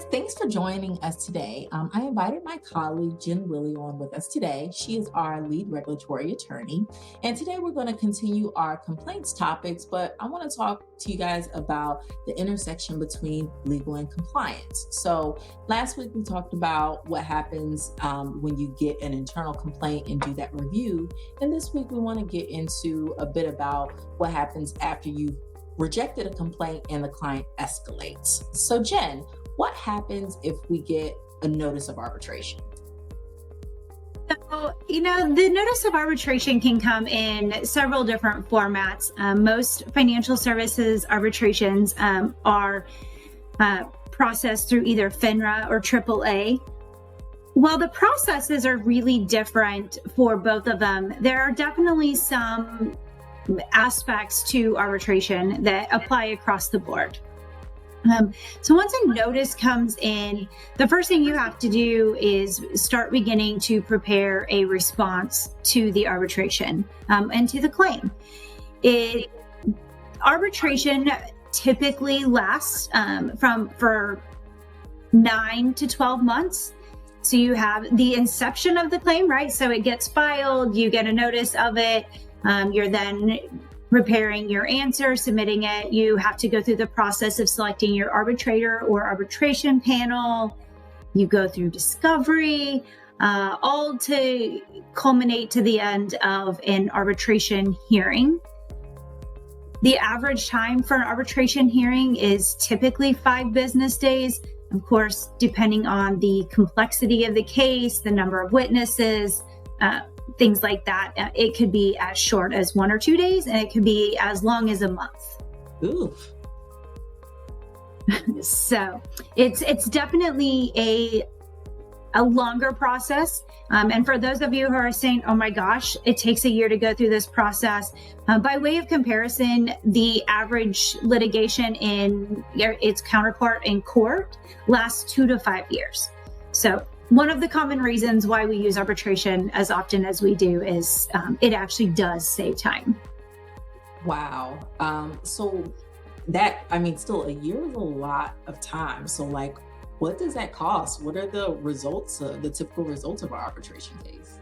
Thanks for joining us today. I invited my colleague Jen Willie on with us today. She is our lead regulatory attorney. And today we're going to continue our complaints topics, but I want to talk to you guys about the intersection between legal and compliance. So last week we talked about what happens when you get an internal complaint and do that review. And this week we want to get into a bit about what happens after you've rejected a complaint and the client escalates. So Jen, what happens if we get a notice of arbitration? So, the notice of arbitration can come in several different formats. Most financial services arbitrations are processed through either FINRA or AAA. While the processes are really different for both of them, there are definitely some aspects to arbitration that apply across the board. So once a notice comes in, the first thing you have to do is start beginning to prepare a response to the arbitration and to the claim. Arbitration typically lasts for 9 to 12 months. So you have the inception of the claim, right? So it gets filed, you get a notice of it, you're then preparing your answer, submitting it. You have to go through the process of selecting your arbitrator or arbitration panel. You go through discovery, all to culminate to the end of an arbitration hearing. The average time for an arbitration hearing is typically 5 business days. Of course, depending on the complexity of the case, the number of witnesses, things like that. It could be as short as 1 or 2 days, and it could be as long as a month. Oof. So it's definitely a longer process. And for those of you who are saying, oh my gosh, it takes a year to go through this process, by way of comparison, the average litigation in its counterpart in court lasts 2 to 5 years. So one of the common reasons why we use arbitration as often as we do is it actually does save time. Wow. So still a year is a lot of time. So what does that cost? What are the results, the typical results of our arbitration case?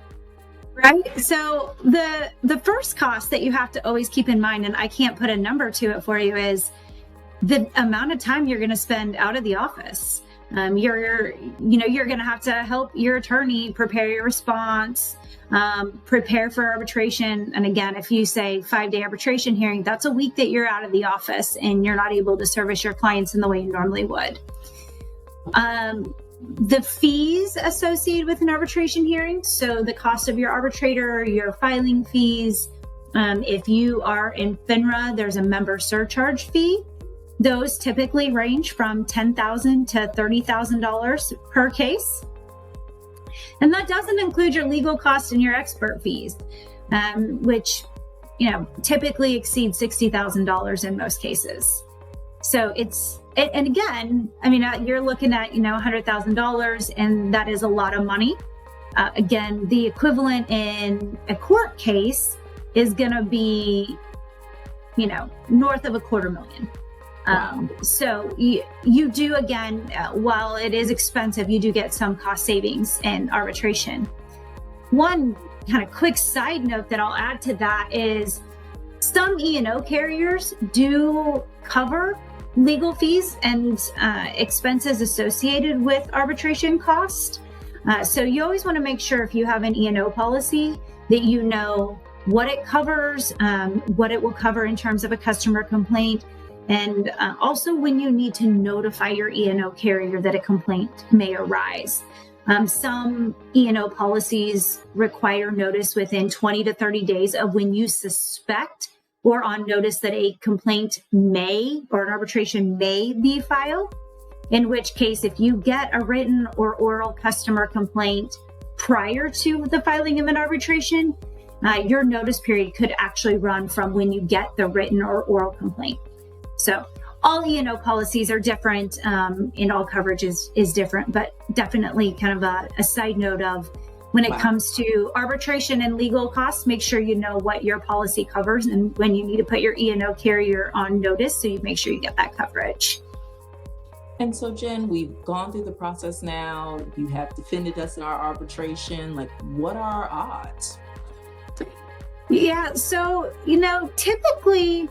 Right. So the first cost that you have to always keep in mind, and I can't put a number to it for you, is the amount of time you're going to spend out of the office. You're going to have to help your attorney prepare your response, prepare for arbitration. And again, if you say 5-day arbitration hearing, that's a week that you're out of the office and you're not able to service your clients in the way you normally would. The fees associated with an arbitration hearing, so the cost of your arbitrator, your filing fees. If you are in FINRA, there's a member surcharge fee. Those typically range from $10,000 to $30,000 per case. And that doesn't include your legal costs and your expert fees, which, typically exceed $60,000 in most cases. So and again, you're looking at, $100,000, and that is a lot of money. Again, the equivalent in a court case is going to be, north of $250,000. Wow. So you do, again, while it is expensive, you do get some cost savings in arbitration. One kind of quick side note that I'll add to that is some E&O carriers do cover legal fees and expenses associated with arbitration cost. So you always want to make sure if you have an E&O policy that you know what it covers, what it will cover in terms of a customer complaint, and also when you need to notify your E&O carrier that a complaint may arise. Some E&O policies require notice within 20 to 30 days of when you suspect or on notice that a complaint may or an arbitration may be filed, in which case if you get a written or oral customer complaint prior to the filing of an arbitration, your notice period could actually run from when you get the written or oral complaint. So all E&O policies are different, and all coverage is different, but definitely kind of a side note of when it comes to arbitration and legal costs, make sure you know what your policy covers and when you need to put your E&O carrier on notice so you make sure you get that coverage. And so, Jen, we've gone through the process now. You have defended us in our arbitration. Like, what are our odds? Yeah, so, typically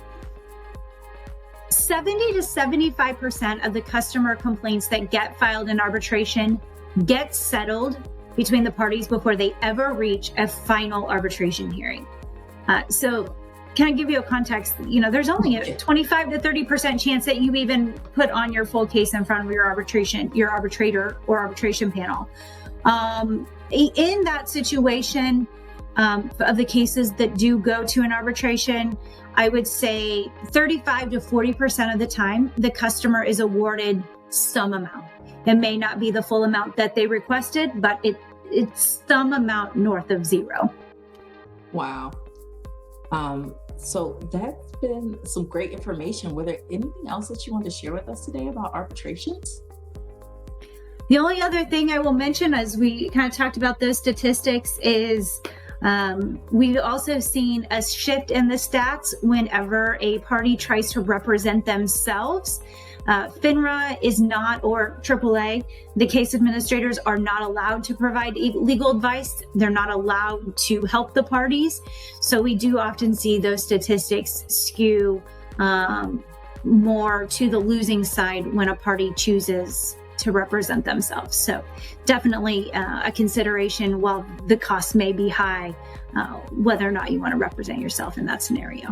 70 to 75% of the customer complaints that get filed in arbitration get settled between the parties before they ever reach a final arbitration hearing. So can I give you a context? There's only a 25 to 30% chance that you even put on your full case in front of your arbitrator or arbitration panel. In that situation, of the cases that do go to an arbitration, I would say 35 to 40% of the time, the customer is awarded some amount. It may not be the full amount that they requested, but it's some amount north of zero. Wow. So that's been some great information. Were there anything else that you want to share with us today about arbitrations? The only other thing I will mention, as we kind of talked about those statistics, is we've also seen a shift in the stats whenever a party tries to represent themselves. FINRA is not, or AAA, the case administrators are not allowed to provide legal advice. They're not allowed to help the parties. So we do often see those statistics skew more to the losing side when a party chooses to represent themselves. So definitely a consideration, while the cost may be high, whether or not you want to represent yourself in that scenario.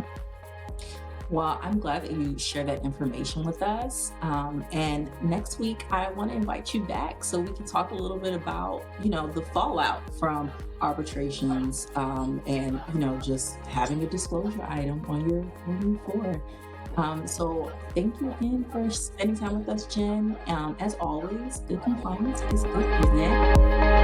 Well, I'm glad that you shared that information with us. And next week, I want to invite you back so we can talk a little bit about, the fallout from arbitrations and, just having a disclosure item on your form. So thank you again for spending time with us, Jen. As always, good compliance is good business.